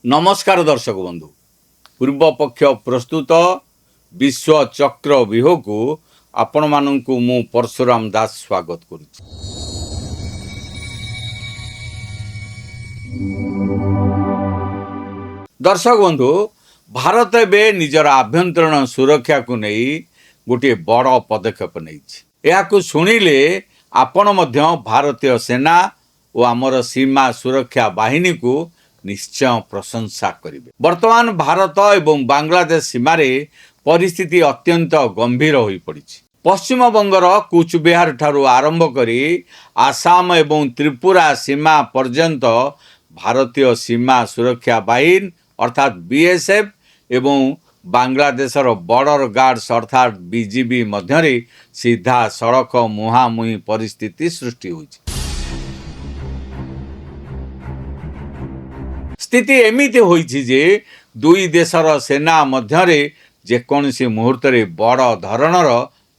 नमस्कार दर्शक बंधु पूर्व पक्ष प्रस्तुत विश्व चक्र व्यूह को आपण मानू मु परशुराम दास स्वागत करुच्ची। दर्शक बंधु भारत एबे निजर आभ्यंतरण सुरक्षा को नहीं गोटे बड़ पदक्षेप नहीं शुणिले आपण मध्य भारतीय सेना और आमर सीमा सुरक्षा बाहिनी को निश्चय प्रशंसा करेंगे। वर्तमान भारत एवं बांग्लादेश सीमार परिस्थिति अत्यंत गंभीर हो पड़ी। पश्चिम बंगर कूचबिहार ठारू आरंभ करी आसाम एवं त्रिपुरा सीमा पर्यंत भारतीय सीमा सुरक्षा बाहिनी अर्थात बीएसएफ एवं बांग्लादेशर बॉर्डर गार्ड्स अर्थात बीजीबी मध्य सीधा सड़क मुहांमुही परिस्थिति सृष्टि हुई। स्थिति एमिति होइछि जे दुई देशर सेना मध्यरे जेकोसी मुहूर्त बड़ धरणर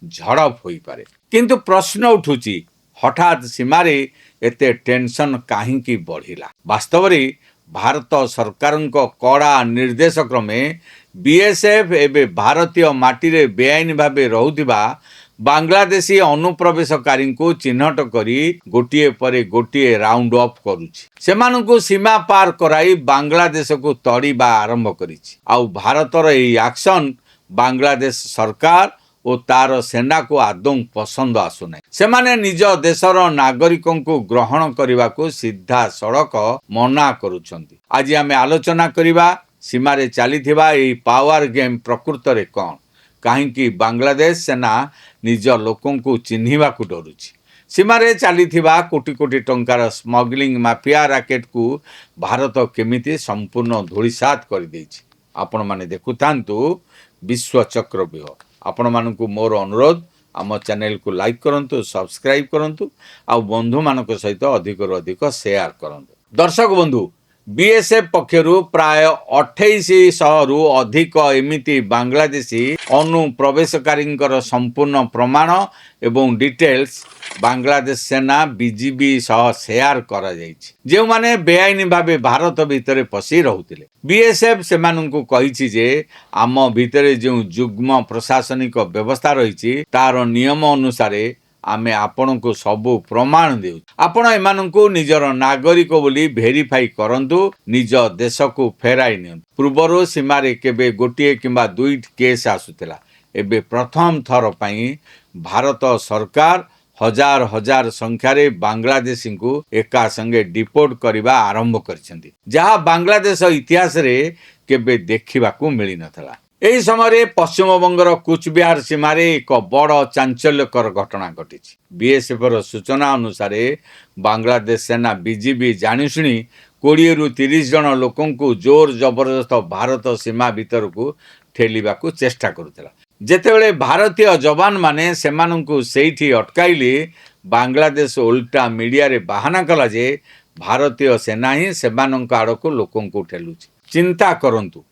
झड़प हो पारे। किंतु प्रश्न उठुची हठात सीमारे एते टेंशन काहींकी बढ़िला। वास्तव में भारत सरकार कड़ा निर्देश क्रमे बीएसएफ एवं भारतीय माटी बेआईन भाव रहुथिबा बांग्लादेशी अनुप्रवेशकारी को चिन्हट करी गोटिए परे गोटिए राउंड अफ करुछि। सेमानंकु सीमा पार कराई बांग्लादेश को तड़ीबा आरंभ करिछि। आउ भारतर एही एक्शन बांग्लादेश सरकार और तार सेना को आदौ पसंद आसुना। सेमाने निज देशर नागरिकों को ग्रहण करने को सीधा सड़क मना करुछंती। आज आमे आलोचना करिबा सीमारे चलीथिबा एही पावर गेम प्रकृत रे कौन, कहीं बांग्लादेश सेना निज लोकों को चिन्हिबा को डरुछि। सीमारे चलीथिबा कोटी कोटी टंकार स्मगलिंग माफिया राकेट को भारत केमिति संपूर्ण धूलिसात कर देछि। आपण माने देखुथांतु विश्व चक्र व्यूह। आपण मानकु मोर अनुरोध आम चैनल को लाइक करंतु, सब्सक्राइब करंतु आ बंधु मानक सहित अधिक अधिक शेयर करंतु। दर्शक बंधु बीएसएफ पक्षरु प्राय 2800 रु अधिक एमिति बांग्लादेशी अनुप्रवेशकारी संपूर्ण प्रमाण एवं डिटेल्स बांग्लादेश सेना बीजीबी सह शेयर करा जायछि। जे माने बेआईन भावे भारत भितर पसी रहुतिले बीएसएफ सेमानंकु कहिछि जे आम भितर जो जुग्म प्रशासनिक व्यवस्था रहिछि तार नियम अनुसार आमे आपण को सबु प्रमाण देउ। आपण एमानंकु निजर नागरिक बोली भेरीफाई करंतु, निज देश को फेराई नियंतु। पूर्वर सीमारे केबे गोटिए किंबा दुईट केस आसुतिला। एबे प्रथम थर पई भारत सरकार हजार हजार संख्यारे बांग्लादेशी को एका संगे डिपोर्ट करबा आरंभ करछंती, जहा बांग्लादेश इतिहास रे केबे देखिबाकू मिली नथला। एही समय पश्चिम बंगर कूचबिहार सीमार एक बड़ चांचल्यकर घटना घटी। बीएसएफ सूचना अनुसार बांग्लादेश सेना बीजीबी जानिशुणी 20 रु 30 जन लोकों को जोर जबरदस्त भारत सीमा भीतर को ठेलिबा को चेष्टा करुला। जेतेबेले भारतीय जवान माने सेमानंकु सेठी अटकाइले बांग्लादेश उल्टा मीडिया रे बहाना कला जे भारतीय सेना ही सेमानंक आड़को लोकों को ठेलुछि। चिंता करंतु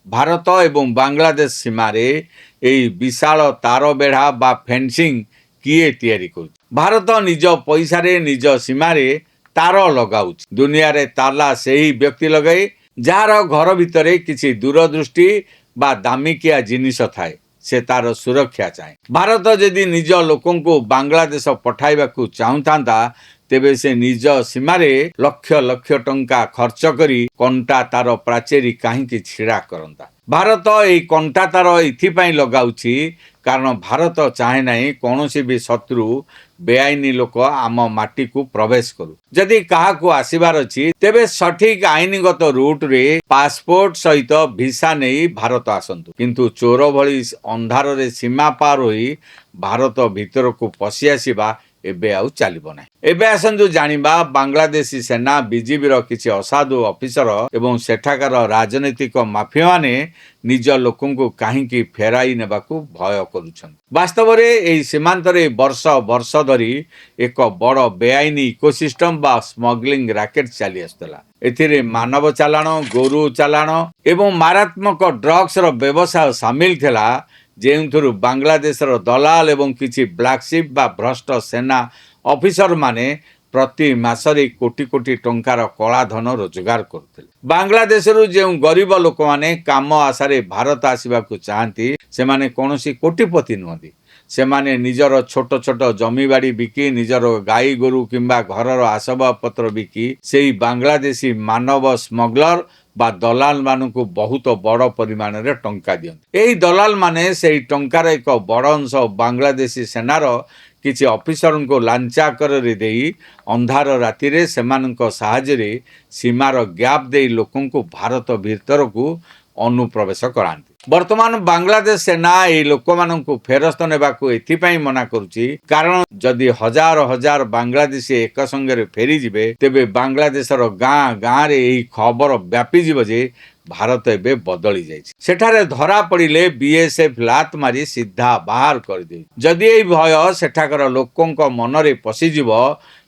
भारत एवं बांग्लादेश सीमारे एई विशाल तार बेढ़ा बा फेंसिंग किए तैयारी करुछि। भारत निज पैसा रे निज सीमारे तार लगाउछि। दुनिया रे ताला सेही व्यक्ति लगाए जार घर भितरे किछि दूरदृष्टि बा दामिकिया जिनिस थाए, से तार सुरक्षा चाहे। भारत यदि निज लोकों को बांग्लादेश पठाइबा को चाहुंता तेबे से निज सीमारे लक्ष लक्ष टंका खर्च करी कंटा तार प्राचेरी कहीं छिड़ा करंता। भारत एई कंटा तार इथिपाई लगाउछि कारण भारत चाहे नहीं कौनसी भी शत्रु बेआईनी लोक आम माटी को प्रवेश करू। जदि कहा को आसीबार अछि तेबे सठिक आईनगत रूट रे पासपोर्ट सहित भिसा नहीं भारत आसंतु। किंतु चोर भली अंधार रे सीमा पार होई भारत भीतर को पसी आसीबा एबे आउ चलिबो नै। एबे आसंतु जानिबा बांग्लादेशी सेना बीजीबी रो किछि असाधु ऑफिसर एवं सेठाकार राजनीतिक माफिया माने निज लोकों को काहींकी फेराई नेबाकू भय करुछन। वास्तव रे एही सीमांत रे वर्ष वर्ष धरी एक बड़ बेआईनी इकोसिस्टम बा स्मगलिंग राकेट चली आस्तला। एथिरे मानव चालाण, गोरु चालाण एवं मारात्मक ड्रग्स रो व्यवसाय शामिल थिला, जेउथुरु बांग्लादेशर दलाल एवं किछि ब्लैकशिप बा भ्रष्ट सेना ऑफिसर माने प्रति मासरे कोटी कोटी टंकार कलाधन रोजगार करते। बांग्लादेशरू जो गरीब लोक मैंने काम आशारे भारत आसवाक चाहती से माने कौनसी कोटिपति नुहति। से माने निजर छोट छोट जमी बाड़ी बिकी निजर गाई गोरु किंबा घरर आसबाबपत्र बिकी से बांग्लादेशी मानव स्मगलर बा दलाल मानू बहुत बड़ परिमाण रे टंका दियंती। एही दलाल माने से टंकार एक बड़ अंश बांग्लादेशी सेनार किसी ऑफिसर को लांचाकर देई अंधार राति रे सेमानक साहाय्य सीमार गैप दे लोकों को भारत भीतर को अनुप्रवेश करांती। वर्तमान बांग्लादेश सेना ये लोक मानू फेरस्त नेबाकू एथिपाई मना करुची कारण जदि हजार हजार बांग्लादेशी एक संगे फेरी जिबे तेबे बांग्लादेशर गाँ गाँ रे यही खबर व्यापी जिवो जे भारत एबे बदली जाइछि। सेठारे धरा पड़िले बीएसएफ लात मारी सीधा बाहर कर दे। जदि एई भय सेठाकर लोकंक मनरे पशिजिव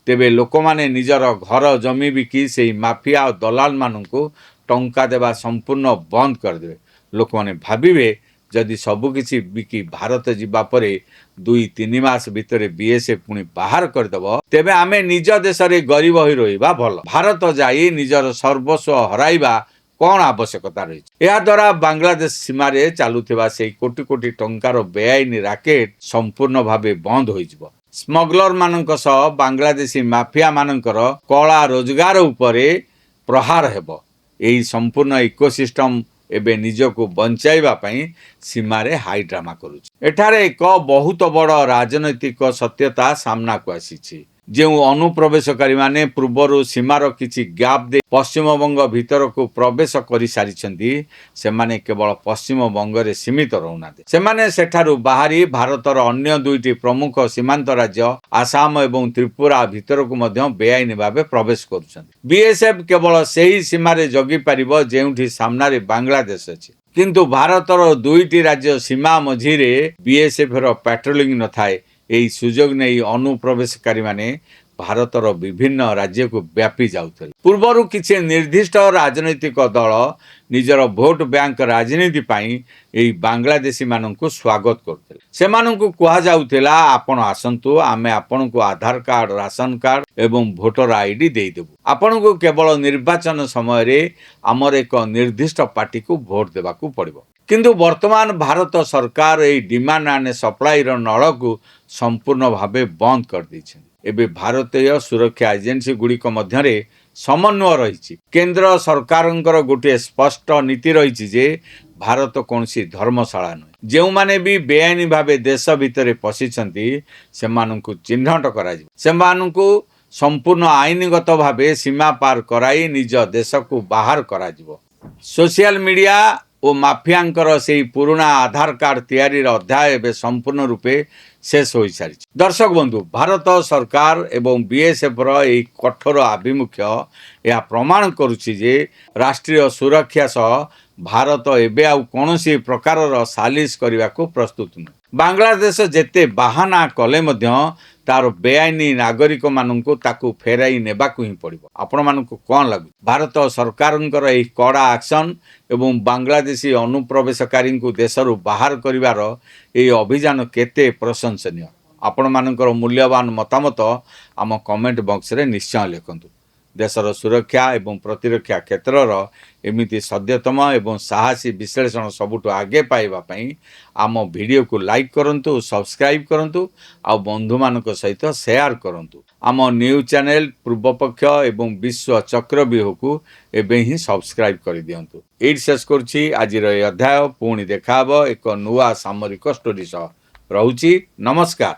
तेबे लोक माने निजर घर जमी बिकी से माफिया और दलाल मानू टंका देवा संपूर्ण बंद करदे। लोक माने भाबिबे जदि सबकिछि बिकी भारत जिबा परे 2-3 मास भितर बीएसएफ पुणी बाहर करदेव तेबे आमे निज देश रे गरीब होई रहिबा भल। भारत जाई निजर सर्वस्व हराइबा कौन आवश्यकता रही। यह द्वारा बांग्लादेश सीमार चलुवा से कोटी कोटी टंकार बेआईन राकेट संपूर्ण भावे बंद हो स्मगलर मानक सह बांग्लादेशी माफिया मानकर कला रोजगार उपरे प्रहार हेब। यही संपूर्ण इकोसिस्टम एबे निजको बंचाइबा पई सीमारे हाई ड्रामा करुछि। एठारे एक बहुत बड़ राजनैतिक सत्यता सामना को आसीछि। जो अनुप्रवेशकारी माने पूर्वर सीमार किछि गैप दे पश्चिम बंग भीतर को प्रवेश करि सारिछन्ती से माने केवल पश्चिम बंग रे सीमित रहउनाते। से माने सेठारु बाहरी भारतर अन्य दुईटी प्रमुख सीमांत राज्य आसाम एवं त्रिपुरा भीतर को मध्य बेआईन भावे प्रवेश करुछन्ती। बीएसएफ केवल सेही सीमारे जगी पारिबो जेउठी सामनारे बांग्लादेश अछि। किंतु भारतर दुईटी राज्य सीमा मझिरे बीएसएफ रो पेट्रोलिंग न थाए। यही सुजोग नहीं अनुप्रवेशकारी माने भारतर विभिन्न राज्य को व्यापी जाउथले। पूर्वर किछि निर्दिष्ट राजनैतिक दल निजर भोट बैंक राजनीति पाई यही बांग्लादेशी माननकु स्वागत करथले। से माननकु कुहा जाउथला आपण आसंतु आमे आपनकु आधार कार्ड राशन कार्ड एवं भोटर आईडी देई देबु। आपनकु केवल निर्वाचन समय रे हमर एक निर्दिष्ट पार्टी को भोट देबाकू पड़िबो। किंतु वर्तमान भारत सरकार यही डिमांड एंड सप्लाई नल को संपूर्ण भावे बंद कर दी। एबे भारतीय सुरक्षा एजेंसी गुड़िक मध्यरे समन्वय रही। केंद्र सरकारंकर गोटे स्पष्ट नीति रही जे भारत कौन सी धर्मशाला नुहे। जो माने भी बेआईन भावे देश भितर पशिछंती सेमानंकु चिन्हट कराजिबो। सेमानंकु संपूर्ण आईनगत भावे सीमा पार कराई निज देश को बाहर कराजिबो। सोशल मीडिया ओ माफियांकर से पुराना आधार कार्ड तैयारी अध्याय एवं संपूर्ण रूपे शेष हो सारी। दर्शक बंधु भारत सरकार एवं बीएसएफ यही कठोर आभिमुख्य यह प्रमाण करुछि जे राष्ट्रीय सुरक्षा सह भारत एबे आउ कोनोसी प्रकार सालिश करने को प्रस्तुत नुह। बांग्लादेश जेते बाहाना कले मध्य तार बेआईनी नागरिक मानू ताकू फेराई नेबाकू ही पड़िबो। आपण मानकू कौन लागु भारत सरकारंकर यही कड़ा एक्शन एवं बांग्लादेशी अनुप्रवेशकारी को देशरू बाहर करिवार यही अभियान केते प्रशंसनीय। आपण मानकर मूल्यवान मतामत आम कमेंट बॉक्स रे निश्चय लिखंतु। देशर सुरक्षा एवं प्रतिरक्षा क्षेत्रर एमिति सद्यतम एवं साहसी विश्लेषण सबुठ आगे पाइबा पई आम वीडियो को लाइक करंतु, सब्सक्राइब करंतु आ बंधु मानक सहित शेयर करंतु। आम न्यूज चैनल पूर्वपक्ष एवं विश्व चक्रव्यूह को एबे ही सब्सक्राइब कर दियंतु। एट शेष करछि आजिर अध्याय। पुणी देखाब एक नुआ सामरिक स्टोरी सह। रहुछि नमस्कार।